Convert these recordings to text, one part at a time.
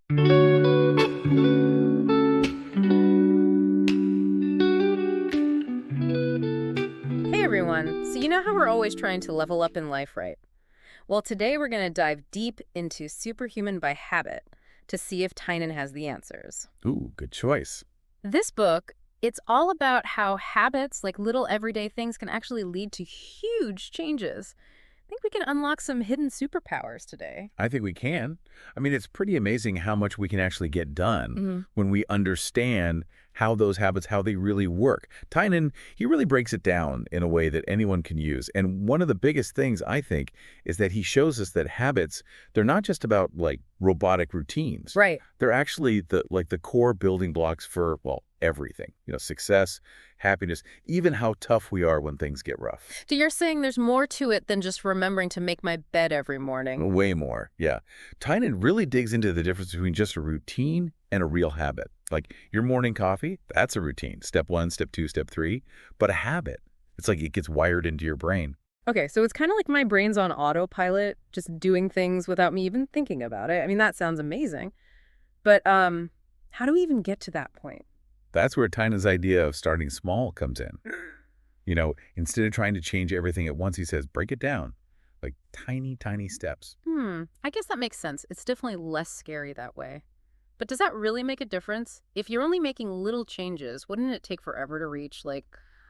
Hey everyone! So you know how we're always trying to level up in life, right? Well, today we're going to dive deep into Superhuman by Habit to see if Tynan has the answers. Ooh, good choice. This book, it's all about how habits, like little everyday things, can actually lead to huge changes. I think we can unlock some hidden superpowers today. I think we can. I mean, it's pretty amazing how much we can actually get done Hmm. when we understand how those habits, how they really work. Tynan, he really breaks it down in a way that anyone can use. And one of the biggest things, I think, is that he shows us that habits, they're not just about like robotic routines. Right. They're actually the core building blocks for, well, everything. Success, happiness, even how tough we are when things get rough. So you're saying there's more to it than just remembering to make my bed every morning. Way more, yeah. Tynan really digs into the difference between just a routine and a real habit. Like your morning coffee, that's a routine. Step 1, step 2, step 3. But a habit, it's like it gets wired into your brain. Okay, so it's kind of like my brain's on autopilot, just doing things without me even thinking about it. I mean, that sounds amazing. But how do we even get to that point? That's where Tynan's idea of starting small comes in. Instead of trying to change everything at once, he says, break it down, like tiny, tiny steps. I guess that makes sense. It's definitely less scary that way. But does that really make a difference? If you're only making little changes, wouldn't it take forever to reach, like,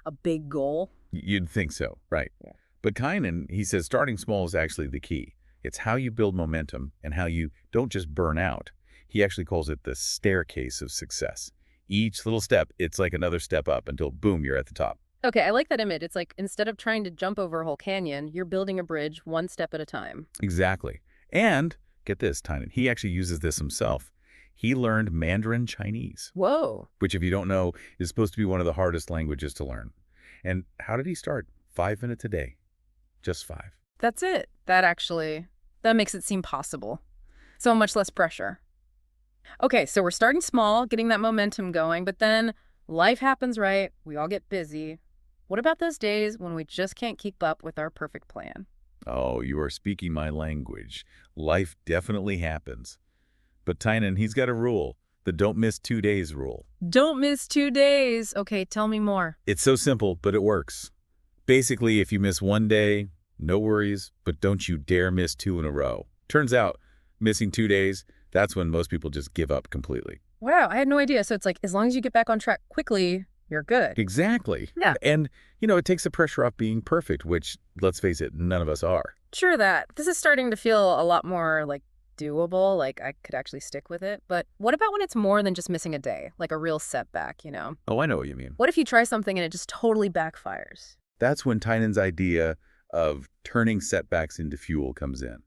a big goal? You'd think so, right? Yeah. But Tynan, he says starting small is actually the key. It's how you build momentum and how you don't just burn out. He actually calls it the staircase of success. Each little step, it's like another step up until, boom, you're at the top. Okay, I like that image. It's like instead of trying to jump over a whole canyon, you're building a bridge one step at a time. Exactly. And get this, Tynan, he actually uses this himself. He learned Mandarin Chinese, Whoa. which, if you don't know, is supposed to be one of the hardest languages to learn. And how did he start? 5 minutes a day. Just 5. That's it. That makes it seem possible. So much less pressure. Okay, so we're starting small, getting that momentum going, but then life happens, right? We all get busy. What about those days when we just can't keep up with our perfect plan? Oh, you are speaking my language. Life definitely happens. But Tynan, he's got a rule, the don't miss 2 days rule. Don't miss 2 days. Okay, tell me more. It's so simple, but it works. Basically, if you miss 1 day, no worries, but don't you dare miss 2 in a row. Turns out, missing 2 days, that's when most people just give up completely. Wow, I had no idea. So it's like, as long as you get back on track quickly, you're good. Exactly. Yeah. And, it takes the pressure off being perfect, which, let's face it, none of us are. Sure that. This is starting to feel a lot more, like, doable, like I could actually stick with it. But what about when it's more than just missing a day, like a real setback? Oh, I know what you mean. What if you try something and it just totally backfires? That's when Tynan's idea of turning setbacks into fuel comes in.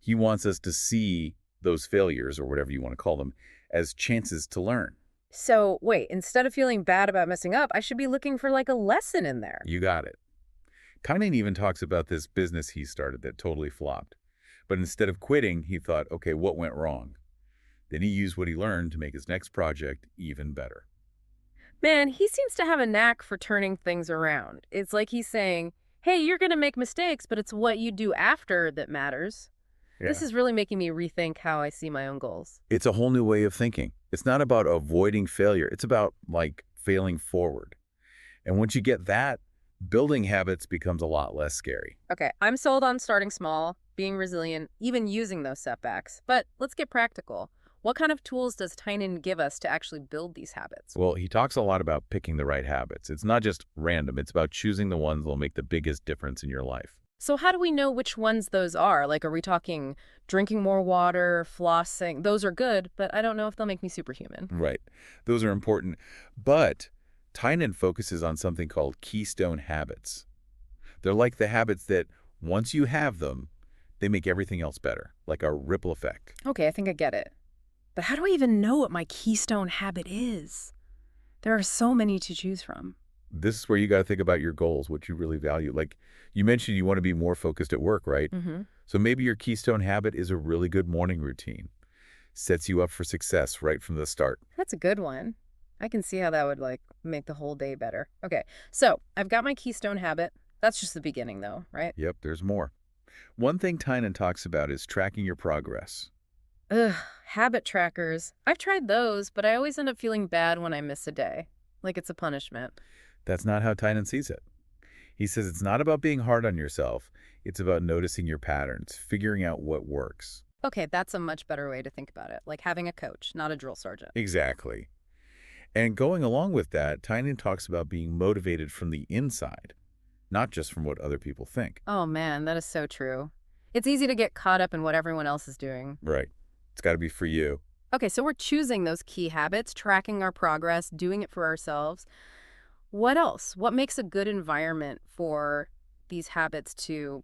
He wants us to see those failures, or whatever you want to call them, as chances to learn. So wait, instead of feeling bad about messing up, I should be looking for like a lesson in there. You got it. Tynan even talks about this business he started that totally flopped. But instead of quitting, he thought, okay, what went wrong? Then he used what he learned to make his next project even better. Man, he seems to have a knack for turning things around. It's like he's saying, hey, you're going to make mistakes, but it's what you do after that matters. Yeah. This is really making me rethink how I see my own goals. It's a whole new way of thinking. It's not about avoiding failure. It's about, like, failing forward. And once you get that, building habits becomes a lot less scary. Okay, I'm sold on starting small, being resilient, even using those setbacks. But let's get practical. What kind of tools does Tynan give us to actually build these habits? Well, he talks a lot about picking the right habits. It's not just random. It's about choosing the ones that will make the biggest difference in your life. So how do we know which ones those are? Like, are we talking drinking more water, flossing? Those are good, but I don't know if they'll make me superhuman. Right. Those are important. But Tynan focuses on something called keystone habits. They're like the habits that once you have them, they make everything else better, like a ripple effect. Okay, I think I get it. But how do I even know what my keystone habit is? There are so many to choose from. This is where you got to think about your goals, what you really value. Like you mentioned, you want to be more focused at work, right? Mm-hmm. So maybe your keystone habit is a really good morning routine. Sets you up for success right from the start. That's a good one. I can see how that would, like, make the whole day better. Okay, so I've got my keystone habit. That's just the beginning, though, right? Yep, there's more. One thing Tynan talks about is tracking your progress. Ugh, habit trackers. I've tried those, but I always end up feeling bad when I miss a day. Like it's a punishment. That's not how Tynan sees it. He says it's not about being hard on yourself. It's about noticing your patterns, figuring out what works. Okay, that's a much better way to think about it. Like having a coach, not a drill sergeant. Exactly. And going along with that, Tynan talks about being motivated from the inside, not just from what other people think. Oh man, that is so true. It's easy to get caught up in what everyone else is doing. Right. It's got to be for you. Okay, so we're choosing those key habits, tracking our progress, doing it for ourselves. What else? What makes a good environment for these habits to,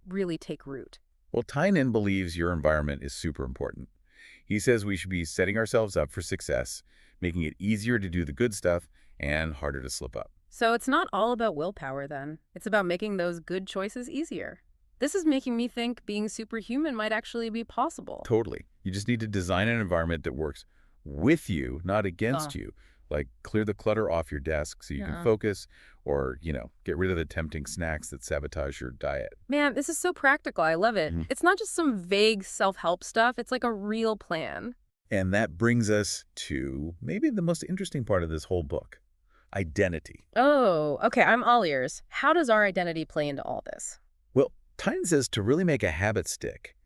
really take root? Well, Tynan believes your environment is super important. He says we should be setting ourselves up for success, making it easier to do the good stuff and harder to slip up. So it's not all about willpower then. It's about making those good choices easier. This is making me think being superhuman might actually be possible. Totally. You just need to design an environment that works with you, not Oh, against you. Like clear the clutter off your desk so you can yeah. focus or, get rid of the tempting snacks that sabotage your diet. Man, this is so practical. I love it. Mhm. It's not just some vague self-help stuff. It's like a real plan. And that brings us to maybe the most interesting part of this whole book, identity. Oh, okay. I'm all ears. How does our identity play into all this? Well, Tyne says to really make a habit stick,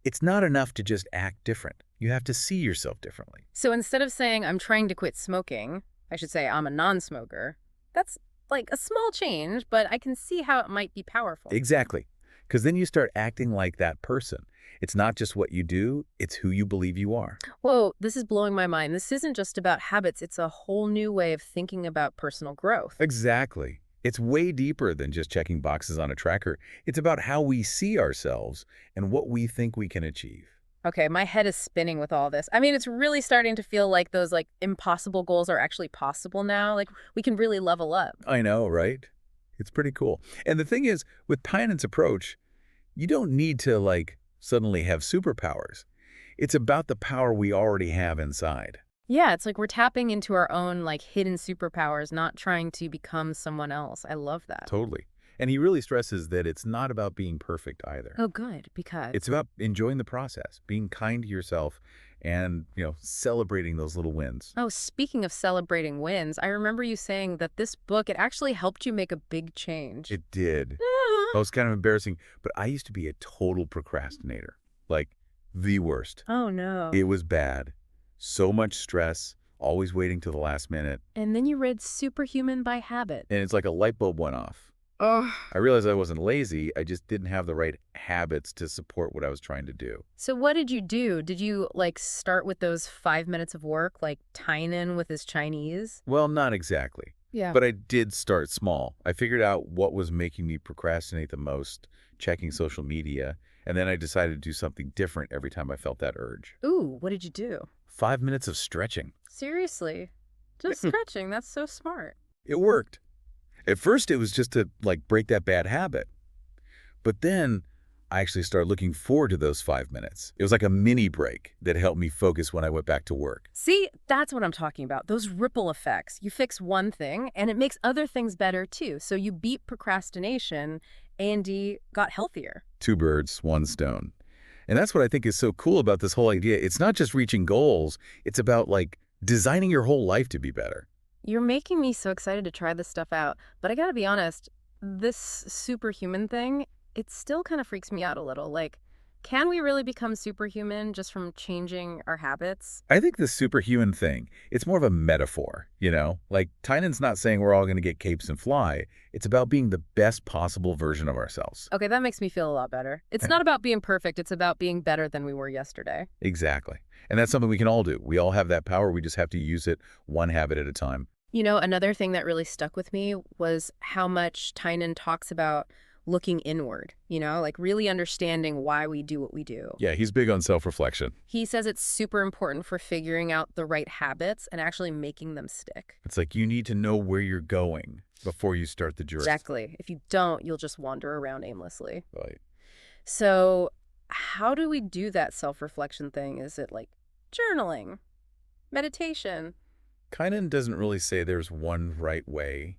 it's not enough to just act different. You have to see yourself differently. So instead of saying I'm trying to quit smoking, I should say I'm a non-smoker. That's like a small change, but I can see how it might be powerful. Exactly. Because then you start acting like that person. It's not just what you do, it's who you believe you are. Whoa, this is blowing my mind. This isn't just about habits. It's a whole new way of thinking about personal growth. Exactly. It's way deeper than just checking boxes on a tracker. It's about how we see ourselves and what we think we can achieve. Okay, my head is spinning with all this. I mean, it's really starting to feel like those impossible goals are actually possible now. Like we can really level up. I know, right? It's pretty cool. And the thing is, with Tynan's approach, you don't need to, suddenly have superpowers. It's about the power we already have inside. Yeah, it's like we're tapping into our own hidden superpowers, not trying to become someone else. I love that. Totally. And he really stresses that it's not about being perfect either. Oh, good, because It's about enjoying the process, being kind to yourself, and, celebrating those little wins. oh, speaking of celebrating wins, I remember you saying that this book, it actually helped you make a big change. It did. Ah. It was kind of embarrassing, but I used to be a total procrastinator. Like, the worst. Oh, no. It was bad. So much stress, always waiting till the last minute. And then you read Superhuman by habit. And it's like a light bulb went off. Oh. I realized I wasn't lazy, I just didn't have the right habits to support what I was trying to do. So what did you do? Did you start with those 5 minutes of work, like Tynan with his Chinese? Well, not exactly. Yeah. But I did start small. I figured out what was making me procrastinate the most, checking social media, and then I decided to do something different every time I felt that urge. Ooh, what did you do? 5 minutes of stretching. Seriously? Just stretching. That's so smart. It worked. At first, it was just to, break that bad habit. But then I actually started looking forward to those 5 minutes. It was like a mini break that helped me focus when I went back to work. See, that's what I'm talking about. Those ripple effects. You fix one thing and it makes other things better too. So you beat procrastination and you got healthier. Two birds, one stone. And that's what I think is so cool about this whole idea. It's not just reaching goals. It's about, designing your whole life to be better. You're making me so excited to try this stuff out. But I gotta be honest, this superhuman thing, it still kind of freaks me out a little. Can we really become superhuman just from changing our habits? I think the superhuman thing, it's more of a metaphor, Like, Tynan's not saying we're all going to get capes and fly. It's about being the best possible version of ourselves. Okay, that makes me feel a lot better. It's not about being perfect, it's about being better than we were yesterday. Exactly. And that's something we can all do. We all have that power. We just have to use it one habit at a time. Another thing that really stuck with me was how much Tynan talks about looking inward, really understanding why we do what we do. Yeah, he's big on self-reflection. He says it's super important for figuring out the right habits and actually making them stick. It's like you need to know where you're going before you start the journey. Exactly. If you don't, you'll just wander around aimlessly. Right. So how do we do that self-reflection thing? Is it journaling, meditation? Kynan doesn't really say there's one right way,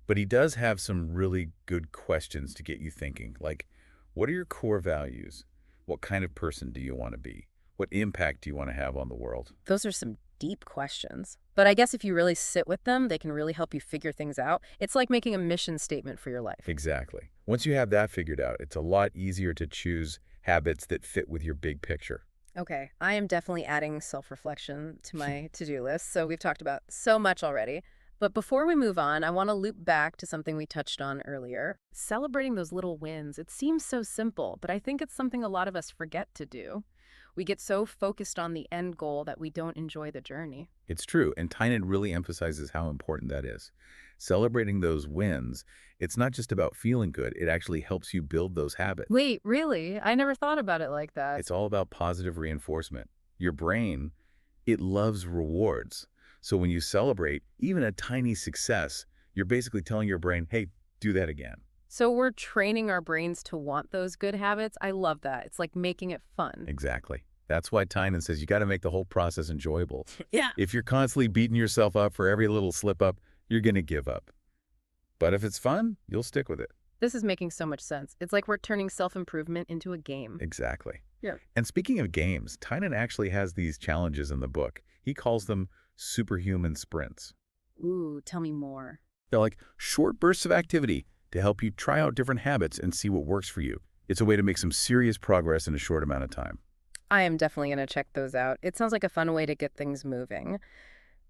but he does have some really good questions to get you thinking. Like, what are your core values? What kind of person do you want to be? What impact do you want to have on the world? Those are some deep questions. But I guess if you really sit with them, they can really help you figure things out. It's like making a mission statement for your life. Exactly. Once you have that figured out, it's a lot easier to choose habits that fit with your big picture. Okay, I am definitely adding self-reflection to my to-do list. So we've talked about so much already. But before we move on, I want to loop back to something we touched on earlier. Celebrating those little wins. It seems so simple, but I think it's something a lot of us forget to do. We get so focused on the end goal that we don't enjoy the journey. It's true, and Tynan really emphasizes how important that is. Celebrating those wins, it's not just about feeling good, it actually helps you build those habits. Wait, really? I never thought about it like that. It's all about positive reinforcement. Your brain, it loves rewards. So when you celebrate even a tiny success, you're basically telling your brain, hey, do that again. So we're training our brains to want those good habits. I love that. It's like making it fun. Exactly. That's why Tynan says you got to make the whole process enjoyable. Yeah. If you're constantly beating yourself up for every little slip up, you're going to give up. But if it's fun, you'll stick with it. This is making so much sense. It's like we're turning self-improvement into a game. Exactly. Yeah. And speaking of games, Tynan actually has these challenges in the book. He calls them superhuman sprints. Ooh, tell me more. They're like short bursts of activity to help you try out different habits and see what works for you. It's a way to make some serious progress in a short amount of time. I am definitely going to check those out. It sounds like a fun way to get things moving.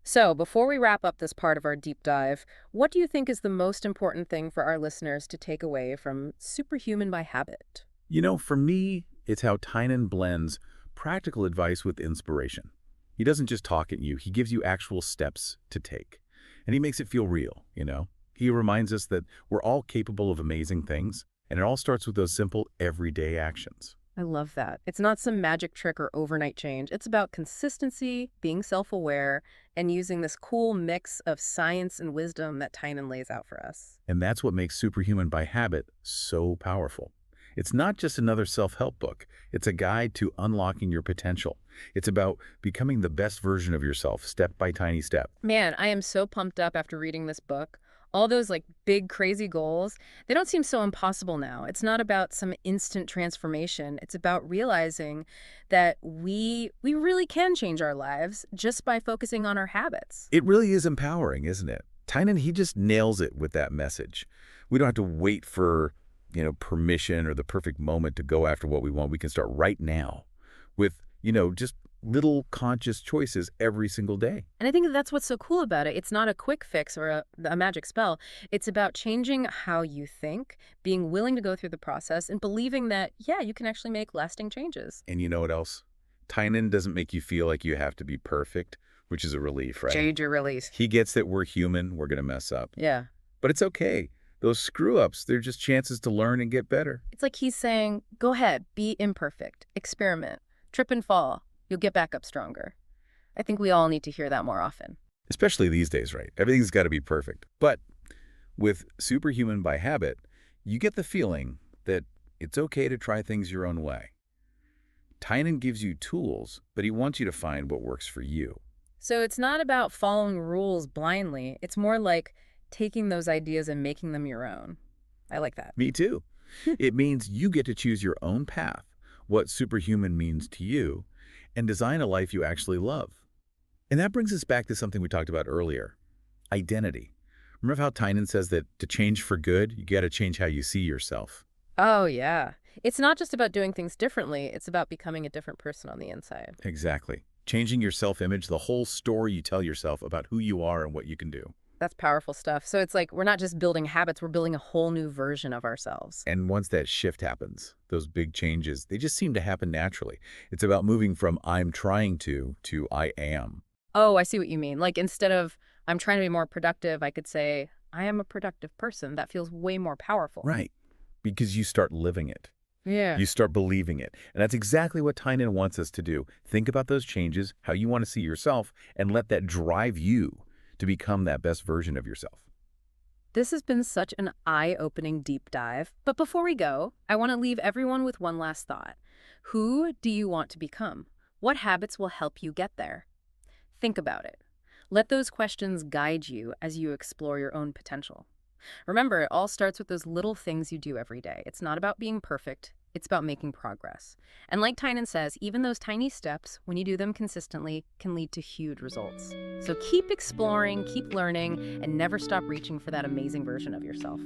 So, before we wrap up this part of our deep dive, what do you think is the most important thing for our listeners to take away from Superhuman by Habit? You know, for me, it's how Tynan blends practical advice with inspiration. He doesn't just talk at you, he gives you actual steps to take. And he makes it feel real, you know? He reminds us that we're all capable of amazing things, and it all starts with those simple, everyday actions. I love that. It's not some magic trick or overnight change. It's about consistency, being self-aware, and using this cool mix of science and wisdom that Tynan lays out for us. And that's what makes Superhuman by Habit so powerful. It's not just another self-help book. It's a guide to unlocking your potential. It's about becoming the best version of yourself, step by tiny step. Man, I am so pumped up after reading this book. All those like big crazy goals, they don't seem so impossible now. It's not about some instant transformation. It's about realizing that we really can change our lives just by focusing on our habits. It really is empowering, isn't it? Tynan, he just nails it with that message. We don't have to wait for, permission or the perfect moment to go after what we want. We can start right now with, just little conscious choices every single day. And I think that's what's so cool about it. It's not a quick fix or a magic spell. It's about changing how you think, being willing to go through the process, and believing that, yeah, you can actually make lasting changes. And you know what else? Tynan doesn't make you feel like you have to be perfect, which is a relief, right? Major release. He gets that we're human, we're going to mess up. Yeah. But it's okay. Those screw-ups, they're just chances to learn and get better. It's like he's saying, go ahead, be imperfect, experiment, trip and fall. You'll get back up stronger. I think we all need to hear that more often. Especially these days, right? Everything's got to be perfect. But with Superhuman by Habit, you get the feeling that it's okay to try things your own way. Tynan gives you tools, but he wants you to find what works for you. So it's not about following rules blindly. It's more like taking those ideas and making them your own. I like that. Me too. It means you get to choose your own path, what superhuman means to you, and design a life you actually love. And that brings us back to something we talked about earlier, identity. Remember how Tynan says that to change for good, you got to change how you see yourself. Oh, yeah. It's not just about doing things differently. It's about becoming a different person on the inside. Exactly. Changing your self-image, the whole story you tell yourself about who you are and what you can do. That's powerful stuff. So it's like we're not just building habits, we're building a whole new version of ourselves. And once that shift happens, those big changes, they just seem to happen naturally. It's about moving from I'm trying to I am. Oh, I see what you mean. Like instead of I'm trying to be more productive, I could say I am a productive person. That feels way more powerful. Right. Because you start living it. Yeah. You start believing it. And that's exactly what Tynan wants us to do. Think about those changes, how you want to see yourself, and let that drive you to become that best version of yourself. This has been such an eye-opening deep dive. But before we go, I want to leave everyone with one last thought. Who do you want to become? What habits will help you get there? Think about it. Let those questions guide you as you explore your own potential. Remember, it all starts with those little things you do every day. It's not about being perfect. It's about making progress. And like Tynan says, even those tiny steps, when you do them consistently, can lead to huge results. So keep exploring, keep learning, and never stop reaching for that amazing version of yourself.